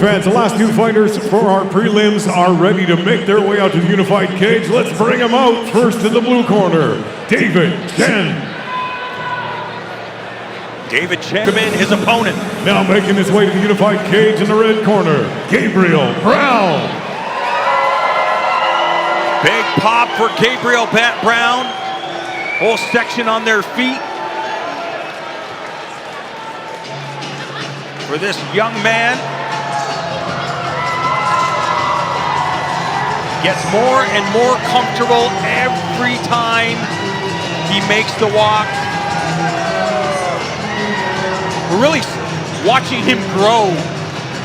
fans, the last two fighters for our prelims are ready to make their way out to the unified cage. Let's bring them out. First in the blue corner, Chen. Chen, his opponent. Now making his way to the unified cage in the red corner, Gabriel Brown. Big pop for Gabriel Brown. Whole section on their feet. For this young man. Gets more and more comfortable every time he makes the walk. We're really watching him grow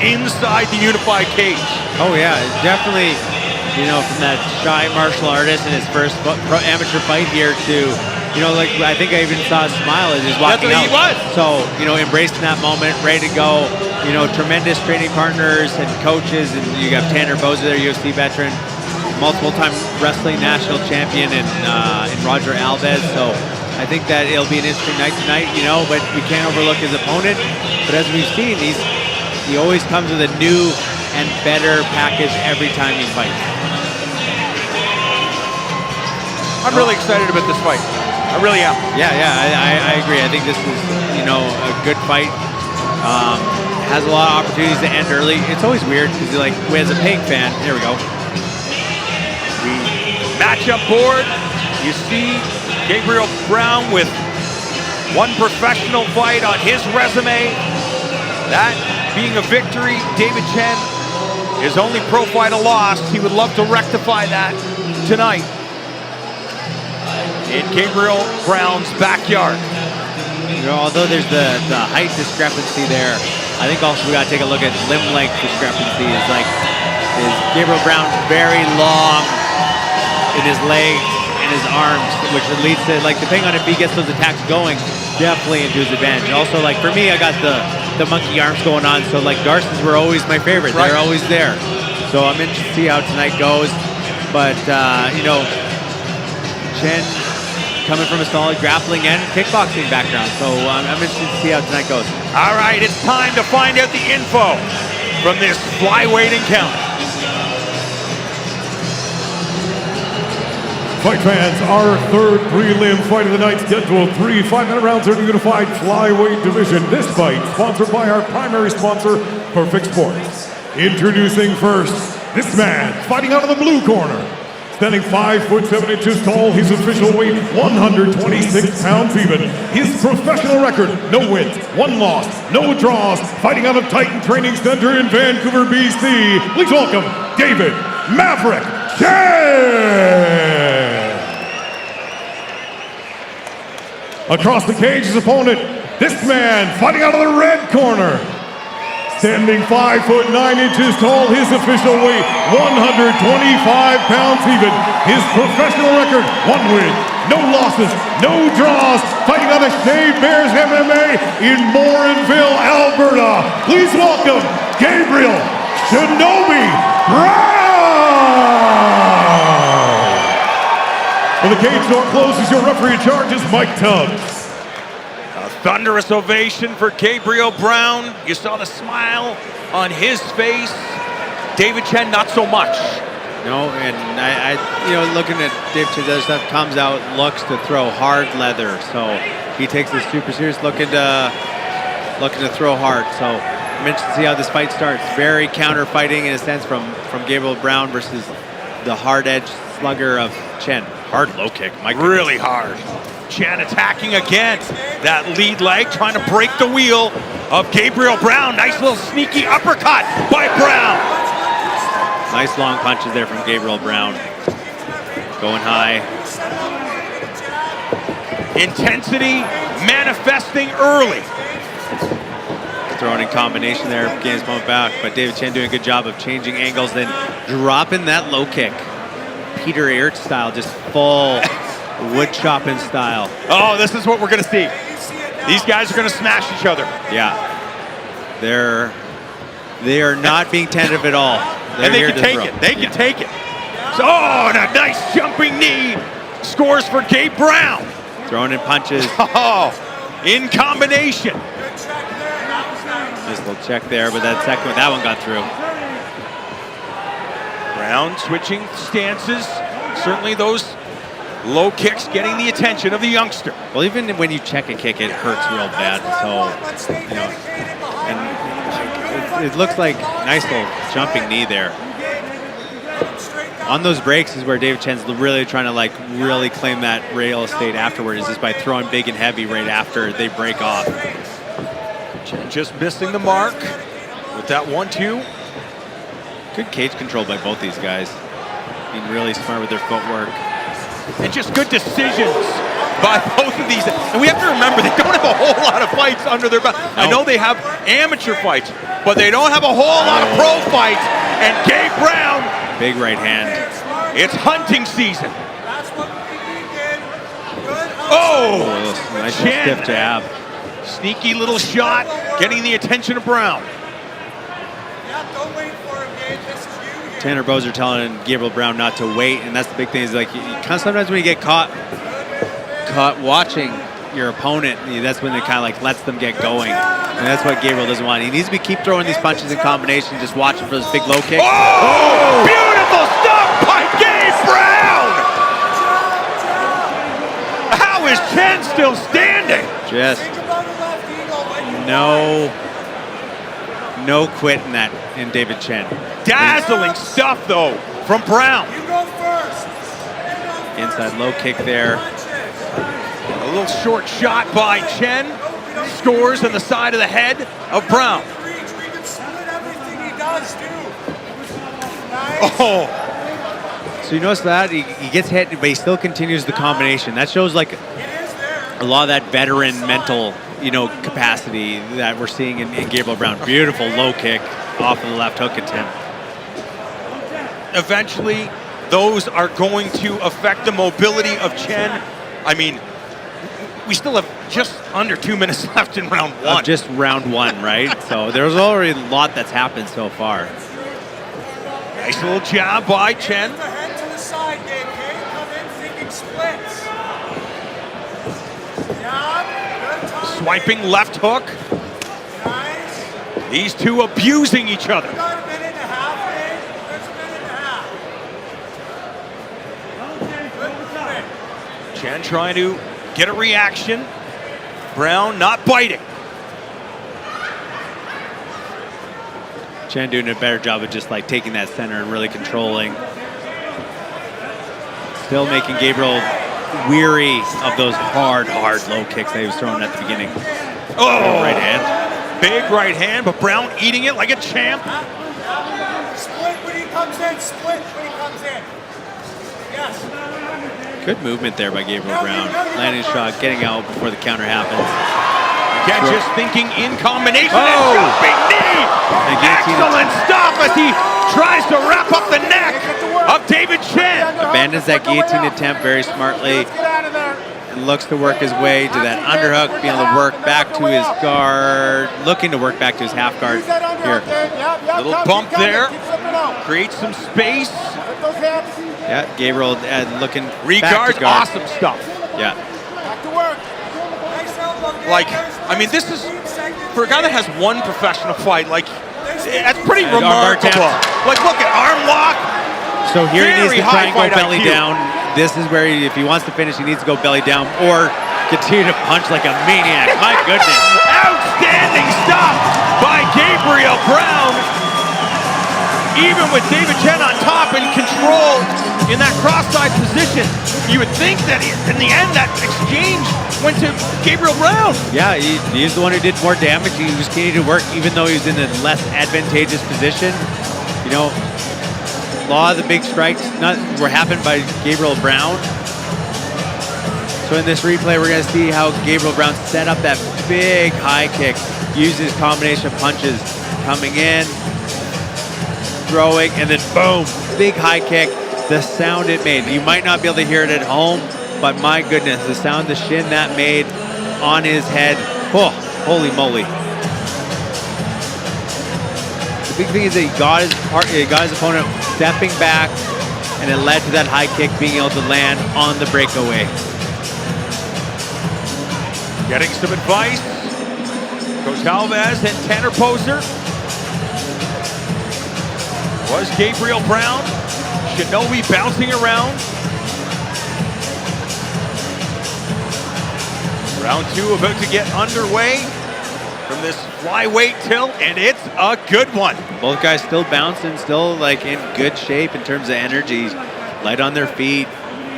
inside the unified cage. Oh yeah, definitely, you know, from that shy martial artist in his first amateur fight here to, you know, like I think I even saw a smile as he's walking out. That's what he was. So, you know, embracing that moment, ready to go. You know, tremendous training partners and coaches, and you got Tanner Boza there, UFC veteran, multiple-time wrestling national champion, and Roger Alves. So I think that it'll be an interesting night tonight, you know, but we can't overlook his opponent. But as we've seen, he always comes with a new and better package every time he fights. I'm really excited about this fight. I really am. Yeah, I agree. I think this is, you know, a good fight. Has a lot of opportunities to end early. It's always weird because, like, as a paying fan, here we go. Matchup board. You see Gabriel Brown with one professional fight on his resume. That being a victory. Chen, his only pro fight a loss. He would love to rectify that tonight in Gabriel Brown's backyard. You know, although there's the height discrepancy there, I think also we got to take a look at limb length discrepancy. Is Gabriel Brown very long in his legs and his arms, which leads to, like, depending on if he gets those attacks going, definitely into his advantage. Also, like, for me, I got the monkey arms going on, so like Garces were always my favorite. Right. They're always there. So I'm interested to see how tonight goes. But you know, Chen coming from a solid grappling and kickboxing background, so I'm interested to see how tonight goes. All right, it's time to find out the info from this flyweight encounter. Fight fans, our third prelim fight of the night, scheduled 3 5-minute rounds in the unified flyweight division. This fight sponsored by our primary sponsor, Perfect Sports. Introducing first, this man fighting out of the blue corner. Standing 5 foot 7 inches tall, his official weight 126 pounds even. His professional record, no wins, 1 loss, no draws. Fighting out of Titan Training Center in Vancouver, BC. Please welcome David Maverick Chen. Across the cage, his opponent, this man fighting out of the red corner. Standing 5 foot 9 inches tall, his official weight 125 pounds even. His professional record, 1 win, no losses, no draws. Fighting out of Shea Bears MMA in Morinville, Alberta. Please welcome Gabriel Shinobi Brown. When the cage door closes, your referee in charge is Mike Tubbs. Thunderous ovation for Gabriel Brown. You saw the smile on his face. Chen, not so much. No, and I you know, looking at Chen, other stuff, comes out, looks to throw hard leather. So he takes this super serious, looking to throw hard. So I'm interested to see how this fight starts. Very counter fighting in a sense from Gabriel Brown versus the hard edge slugger of Chen. Hard low kick, really hard. Chen attacking again. That lead leg, trying to break the wheel of Gabriel Brown. Nice little sneaky uppercut by Brown. Nice long punches there from Gabriel Brown. Going high. Intensity manifesting early. Throwing in combination there, getting his moment back, but Chen doing a good job of changing angles, then dropping that low kick. Peter Aert style, just full wood chopping style. Oh, this is what we're gonna see. These guys are gonna smash each other. Yeah, they are not being tentative at all. And they can take it. They can take it. So, and a nice jumping knee scores for Gabe Brown. Throwing in punches. Oh, in combination. Nice little check there, but that one got through. Brown switching stances. Certainly those low kicks getting the attention of the youngster. Well, even when you check a kick, it hurts real bad. So, you know, and it looks like nice little jumping knee there. On those breaks is where David Chen's really trying to really claim that real estate afterward, is just by throwing big and heavy right after they break off. Chen just missing the mark with that 1-2. Good cage control by both these guys. Being really smart with their footwork. And just good decisions by both of these. And we have to remember, they don't have a whole lot of fights under their belt. No. I know they have amateur fights, but they don't have a whole lot of pro fights. And Gabe Brown. Big right hand. It's hunting season. Oh, nice stiff jab. Sneaky little shot, getting the attention of Brown. Tanner Boser telling Gabriel Brown not to wait, and that's the big thing. Is like, you kind of sometimes when you get caught watching your opponent, that's when it kind of like lets them get going, and that's what Gabriel doesn't want. He needs to keep throwing these punches in combination, just watching for this big low kick. Oh! Beautiful stuff by Gabe Brown. How is Chen still standing? Just no quit in that in David Chen. Dazzling stuff though from Brown. Inside low kick there. A little short shot by Chen. Scores on the side of the head of Brown. Oh. So you notice that he gets hit, but he still continues the combination. That shows like a lot of that veteran mental, capacity that we're seeing in Gabriel Brown. Beautiful low kick off of the left hook attempt. Eventually, those are going to affect the mobility of Chen. I mean, we still have just under 2 minutes left in round one. Just round one, right? So there's already a lot that's happened so far. Nice little jab by Chen. Swiping left hook. These two abusing each other. Chen trying to get a reaction. Brown not biting. Chen doing a better job of just like taking that center and really controlling. Still making Gabriel weary of those hard low kicks that he was throwing at the beginning. Oh, right hand. Big right hand, but Brown eating it like a champ. Split when he comes in, split when he comes in. Yes. Good movement there by Gabriel Brown. Landing shot, getting out before the counter happens. Again, just thinking in combination. And jumping knee. Excellent stuff as he tries to wrap up the neck of David Chen. Abandons that guillotine attempt very smartly. And looks to work his way to that underhook, being able to work back to his guard, looking to work back to his half guard here. Little bump there, creates some space. Yeah, Gabriel looking Regard, awesome stuff. Yeah. Like, I mean, this is, for a guy that has one professional fight, like, that's pretty remarkable. Like, look at arm lock. So here he needs to try and go belly IQ. down. This is where, if he wants to finish, he needs to go belly down or continue to punch like a maniac. My goodness. Outstanding stuff by Gabriel Brown. Even with David Chen on top and control in that cross-side position, you would think that in the end that exchange went to Gabriel Brown. Yeah, he's the one who did more damage. He was continuing to work even though he was in a less advantageous position. A lot of the big strikes were happened by Gabriel Brown. So in this replay, we're going to see how Gabriel Brown set up that big high kick, uses combination of punches, coming in, throwing, and then boom, big high kick. The sound it made. You might not be able to hear it at home, but my goodness, the sound the shin that made on his head. Oh, holy moly. The big thing is that he got his opponent stepping back, and it led to that high kick being able to land on the breakaway. Getting some advice. Alves and Tanner Poser. Was Gabriel Brown. Shinobi bouncing around. Round 2 about to get underway from this flyweight tilt, and it's a good one. Both guys still bouncing, still like in good shape in terms of energy. Light on their feet,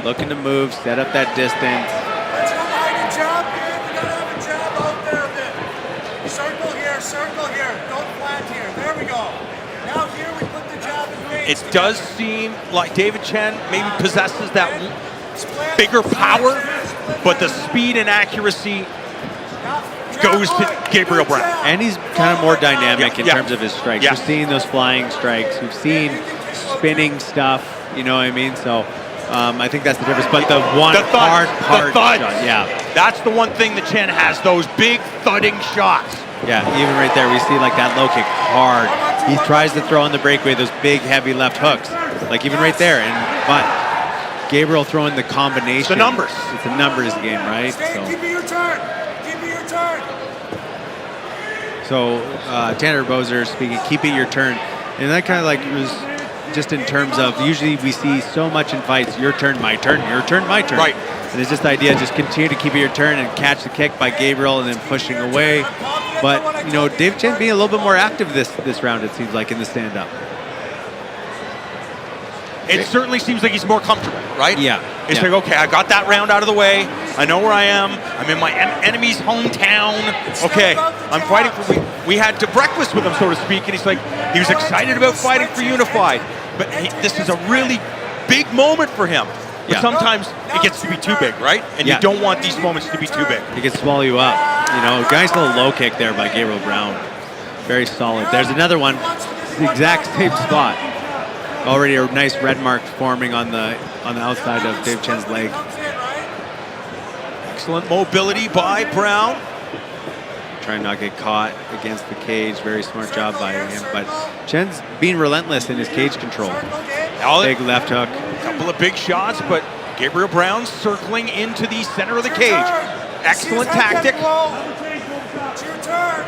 looking to move, set up that distance. Let's go behind the jab, dude. We gotta have a jab out there a bit. Circle here, don't plant here. There we go. Now here we put the jab in face. It does seem like David Chen maybe possesses that bigger power, but the speed and accuracy goes to Gabriel Brown. And he's kind of more dynamic in Yeah. terms of his strikes. Yeah. We've seen those flying strikes. We've seen spinning stuff, you know what I mean? So I think that's the difference. But the one hard shot, yeah. That's the one thing that Chen has, those big thudding shots. Yeah, even right there, we see like that low kick hard. He tries to throw on the breakaway those big, heavy left hooks. Like even right there. But Gabriel throwing the combination. It's the numbers. It's a numbers game, right? Keep it your turn. Keep it your turn. So Tanner Poser speaking, keep it your turn. And that kind of like was just in terms of, usually we see so much in fights, your turn, my turn, your turn, my turn. Right. And it's just the idea, just continue to keep it your turn and catch the kick by Gabriel and then pushing away. But, you know, David Chen being a little bit more active this round, it seems like, in the stand-up. It certainly seems like he's more comfortable, right? Yeah. It's yeah. like, okay, I got that round out of the way. I know where I am. I'm in my enemy's hometown. Okay, I'm fighting for... We had to breakfast with him, so to speak, and he's like, he was excited about fighting for Unified. But this is a really big moment for him. But Yeah. sometimes it gets to be too big, right? And Yeah. you don't want these moments to be too big. He can swallow you up. You know, nice little low kick there by Gabriel Brown. Very solid. There's another one. It's the exact same spot. Already a nice red mark forming on the outside of Dave Chen's leg. Excellent mobility by Brown. Trying not to get caught against the cage. Very smart job by him. But Chen's being relentless in his cage control. Big left hook. A couple of big shots, but Gabriel Brown circling into the center of the cage. Excellent tactic. It's your turn.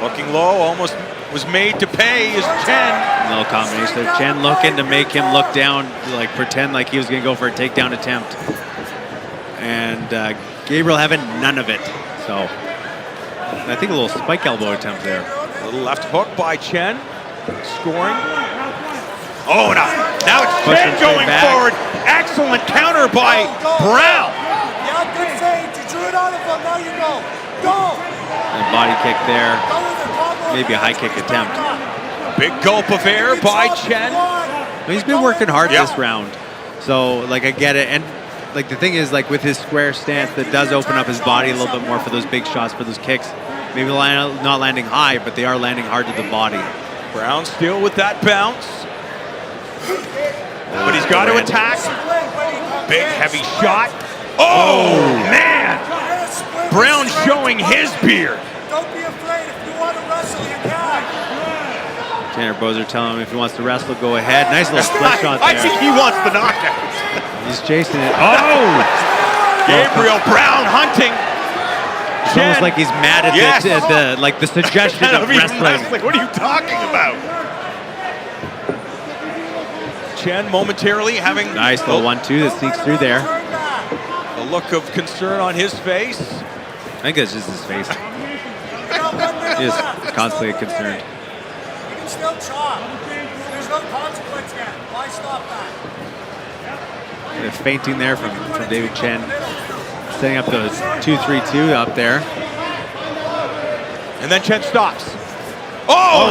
Looking low, almost was made to pay is Chen. Little combination there. Chen looking to make him look down, like pretend like he was going to go for a takedown attempt. And Gabriel having none of it. So I think a little spike elbow attempt there. A little left hook by Chen. Scoring. Oh, now it's Pushing Chen going back. forward. Excellent counter by Brown. Yeah, good fade. You drew it out of him. Now you go. Go. And body kick there. Go with the combo. Maybe a high kick attempt. Big gulp of air by Chen. He's been working hard Yeah. this round. So, like, I get it. And, like, the thing is, like, with his square stance, that does open up his body a little bit more for those big shots, for those kicks. Maybe not landing high, but they are landing hard to the body. Brown still with that bounce. But he's got to attack. Big heavy shot. Oh, man. Brown showing his beard. Don't be afraid. If you want to wrestle, you can. Tanner Poser telling him if he wants to wrestle, go ahead. Nice little split shot I there. think he wants the knockout. He's chasing it. Oh! Gabriel Brown hunting. It's almost like he's mad at Yes. the suggestion of Even wrestling. What are you talking about? Chen momentarily having Nice little 1-2 that sneaks through there. Turn back. a look of concern on his face. I think it's just his face. Now 1 minute He is left. constantly There's no concerned. delay. You can still chop. There's no consequence yet. Why stop that? The fainting there from David Chen. Setting up the 2-3-2 up there. And then Chen stops. Oh!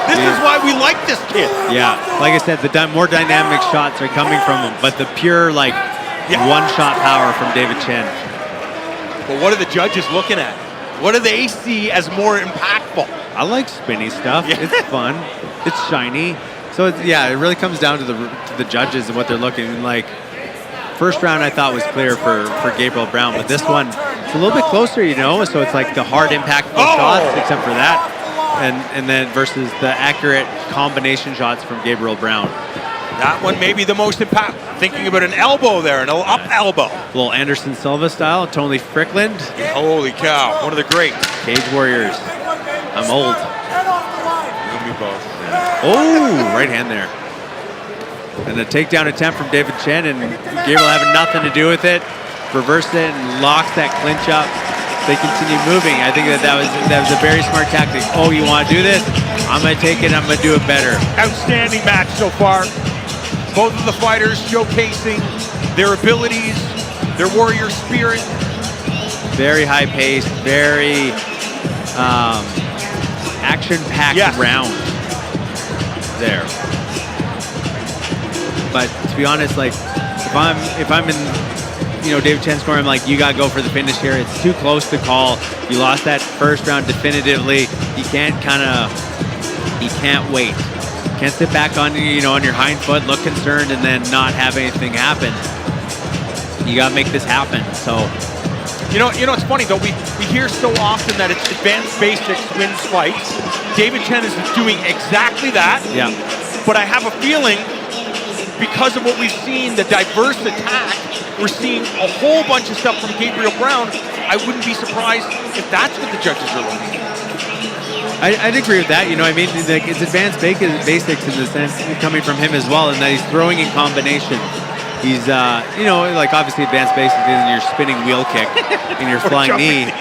This is why we like this kid. Yeah, like I said, the more dynamic shots are coming from him, but the pure, like, one-shot power from David Chen. But what are the judges looking at? What do they see as more impactful? I like spinny stuff. Yeah. It's fun. It's shiny. So, it really comes down to the judges and what they're looking. Like, first round I thought was clear for Gabriel Brown, but this one, it's a little bit closer, you know? So it's like the hard, impactful shots, except for that. And then versus the accurate combination shots from Gabriel Brown. That one may be the most impact. Thinking about an elbow there, an up elbow. A little Anderson Silva style, Tony Strickland. Holy cow, one of the greats. Cage Warriors. I'm old. Head off the line. You and me both. Oh, right hand there. And a takedown attempt from David Chen, and Gabriel having nothing to do with it. Reversed it and locks that clinch up. They continue moving. I think that was a very smart tactic. Oh, you want to do this? I'm going to take it. I'm going to do it better. Outstanding match so far. Both of the fighters showcasing their abilities, their warrior spirit. Very high paced, very action-packed round there. But to be honest, like if I'm in David Chen's corner, I'm like, you gotta go for the finish here. It's too close to call. You lost that first round definitively. You can't wait. Can't sit back on on your hind foot, look concerned, and then not have anything happen. You gotta make this happen. So it's funny though. We hear so often that it's advanced basics wins fights. David Chen is doing exactly that. Yeah. But I have a feeling, because of what we've seen, the diverse attack, we're seeing a whole bunch of stuff from Gabriel Brown. I wouldn't be surprised if that's what the judges are looking at. I'd agree with that. I mean, it's advanced basics in the sense coming from him as well, and that he's throwing in combination. He's, like obviously advanced basics in your spinning wheel kick and your flying knee.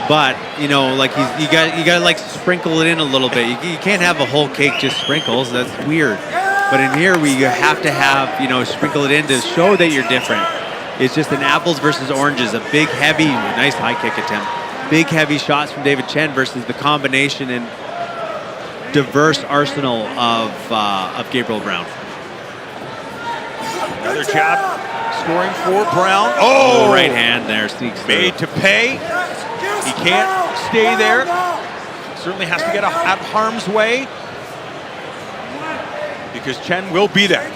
But you gotta like sprinkle it in a little bit. You can't have a whole cake just sprinkles. That's weird. But in here, we have to have sprinkle it in to show that you're different. It's just an apples versus oranges. A big, heavy, nice high kick attempt. Big, heavy shots from David Chen versus the combination and diverse arsenal of Gabriel Brown. Another jab, scoring for Brown. Oh, right hand there, sneaks through. Made to pay. He can't stay there. Certainly has to get out of harm's way, because Chen will be there.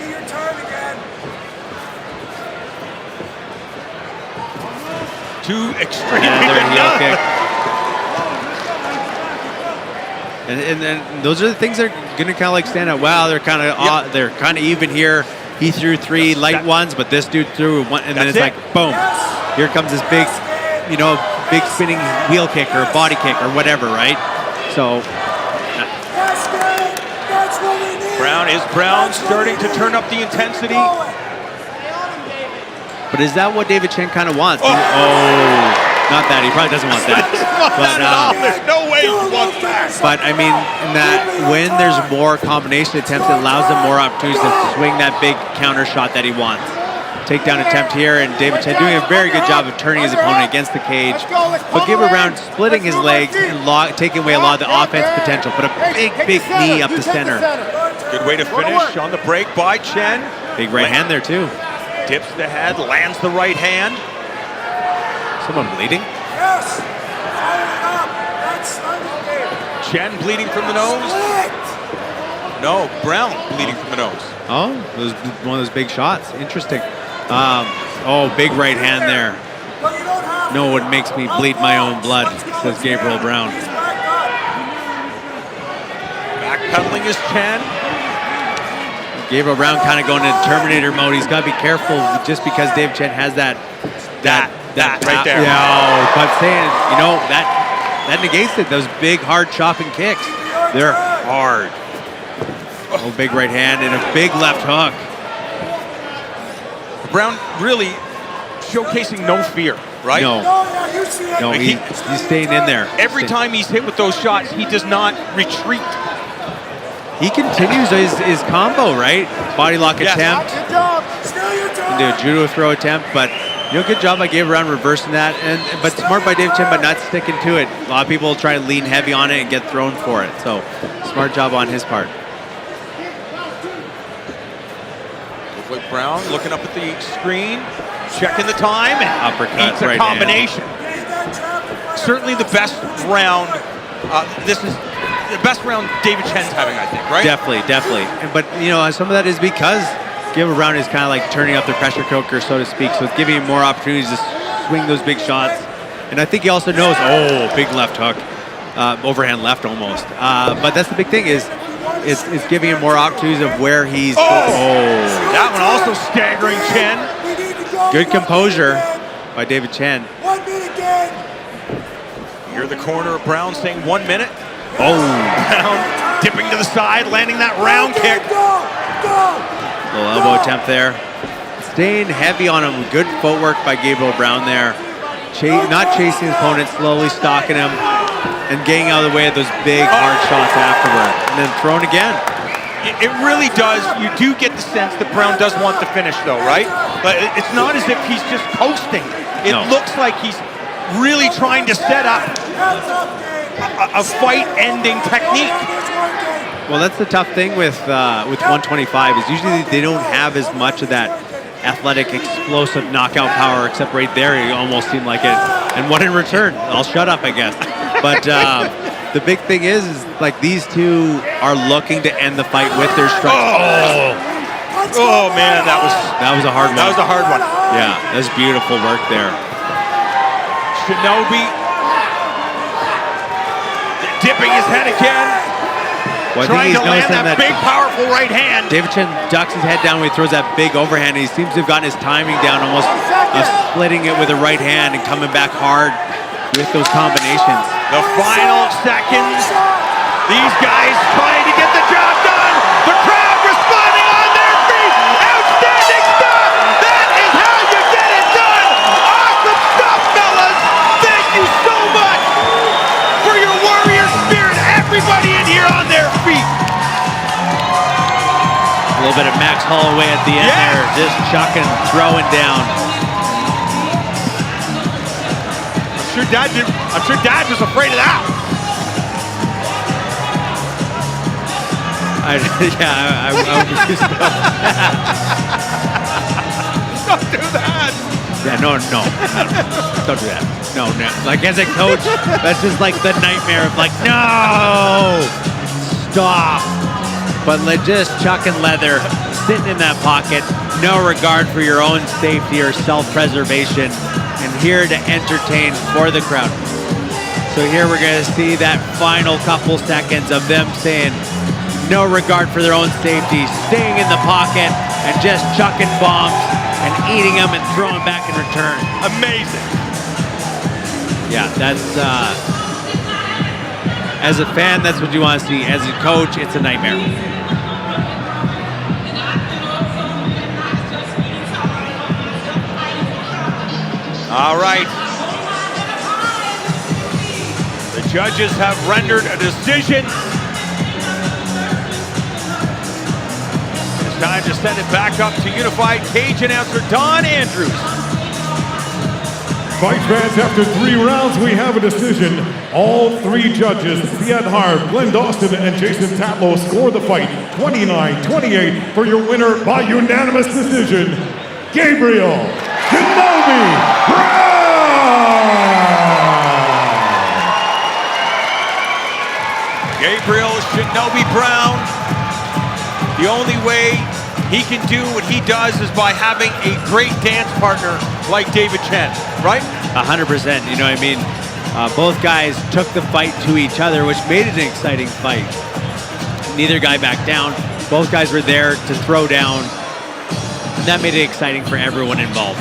Two extreme heel kick. And those are the things that are going to kind of like stand out. Wow, they're kind of even here. He threw three light ones, but this dude threw one, and then it's like boom. Here comes this big, big spinning wheel kick or body kick or whatever, right? So Brown starting to turn up the intensity. But is that what David Chen kind of wants? Oh, not that. He probably doesn't want that. There's no way he wants that. But I mean, in that when there's more combination attempts, it allows him more opportunities to swing that big counter shot that he wants. Takedown attempt here, and David Chen doing a very good job of turning his opponent against the cage. But Gabriel Brown splitting his legs and taking away a lot of the offense potential. But a big, big knee up the center. Good way to finish on the break by Chen. Big right hand there too. Tips the head, lands the right hand. Someone bleeding? Yes! Chen bleeding from the nose? No, Brown bleeding from the nose. Oh, it was one of those big shots. Interesting. Big right hand there. No one makes me bleed my own blood, says Gabriel Brown. Backpedaling is Chen. Gabriel Brown kind of going into Terminator mode. He's got to be careful just because David Chen has that right there. Yeah, but saying, that negates it. Those big, hard chopping kicks. They're hard. Oh, big right hand and a big left hook. Brown really showcasing no fear, right? No, he's staying in there. Every time he's hit with those shots, he does not retreat. He continues his combo, right? Body lock attempt. Do a judo throw attempt, but good job by Gabriel Brown reversing that, but smart by David Chen, but not sticking to it. A lot of people try to lean heavy on it and get thrown for it. So smart job on his part. With Brown looking up at the screen, checking the time, and uppercut, eats a combination. Certainly the best round. This is the best round David Chen's having, I think, right? Definitely. But some of that is because Gabriel Brown is kind of like turning up the pressure cooker, so to speak. So it's giving him more opportunities to swing those big shots. And I think he also knows, big left hook, overhand left almost. But that's the big thing is it's giving him more opportunities of where he's. That one also staggering Chen. We need to go. Good 1 minute composure again. by David Chen. 1 minute again. You're the corner of Brown saying 1 minute. Oh, Brown dipping to the side, landing that round Okay, kick. Go. little elbow attempt there. Staying heavy on him. Good footwork by Gabriel Brown there. Not chasing his opponent, slowly stalking him and getting out of the way of those big hard shots afterward. And then thrown again. It really does. You do get the sense that Brown does want the finish, though, right? But it's not as if he's just coasting. It No. looks like he's really trying to set up Hands up, Dave. a fight-ending technique. Well, that's the tough thing with 125 is usually they don't have as much of that athletic, explosive knockout power, except right there, you almost seem like it. And what in return? I'll shut up, I guess. But the big thing is like these two are looking to end the fight with their strikes. Oh man, that was a hard one. That was a hard one. Yeah, that's beautiful work there. Shinobi dipping his head again, Well, I trying think to he's land noticing that big, powerful right hand. David Chen ducks his head down when he throws that big overhand. He seems to have gotten his timing down, almost splitting it with a right hand and coming back hard with those combinations. The final seconds. These guys trying to get the job done. The crowd responding on their feet. Outstanding stuff. That is how you get it done. Awesome stuff, fellas. Thank you so much for your warrior spirit. Everybody in here on their feet. A little bit of Max Holloway at the end there, just chucking, throwing down. I'm sure Dad was afraid of that. I was just Don't do that. yeah, no, don't do that. No. Like as a coach, that's just like the nightmare of like, no, stop. But just chucking leather, sitting in that pocket, no regard for your own safety or self-preservation, and here to entertain for the crowd. So here we're going to see that final couple seconds of them saying no regard for their own safety, staying in the pocket and just chucking bombs and eating them and throwing back in return. Amazing. Yeah, that's, as a fan, that's what you want to see. As a coach, it's a nightmare. All right. The judges have rendered a decision. It's time to send it back up to Unified Cage announcer Don Andrews. Fight fans, after 3 rounds, we have a decision. All 3 judges, Siad Harb, Glenn Dawson, and Jason Tatlow, score the fight 29-28 for your winner by unanimous decision, Gabriel Shinobi Brown! Gabriel Shinobi Brown. The only way he can do what he does is by having a great dance partner like David Chen, right? 100%, you know what I mean? Both guys took the fight to each other, which made it an exciting fight. Neither guy backed down. Both guys were there to throw down, and that made it exciting for everyone involved.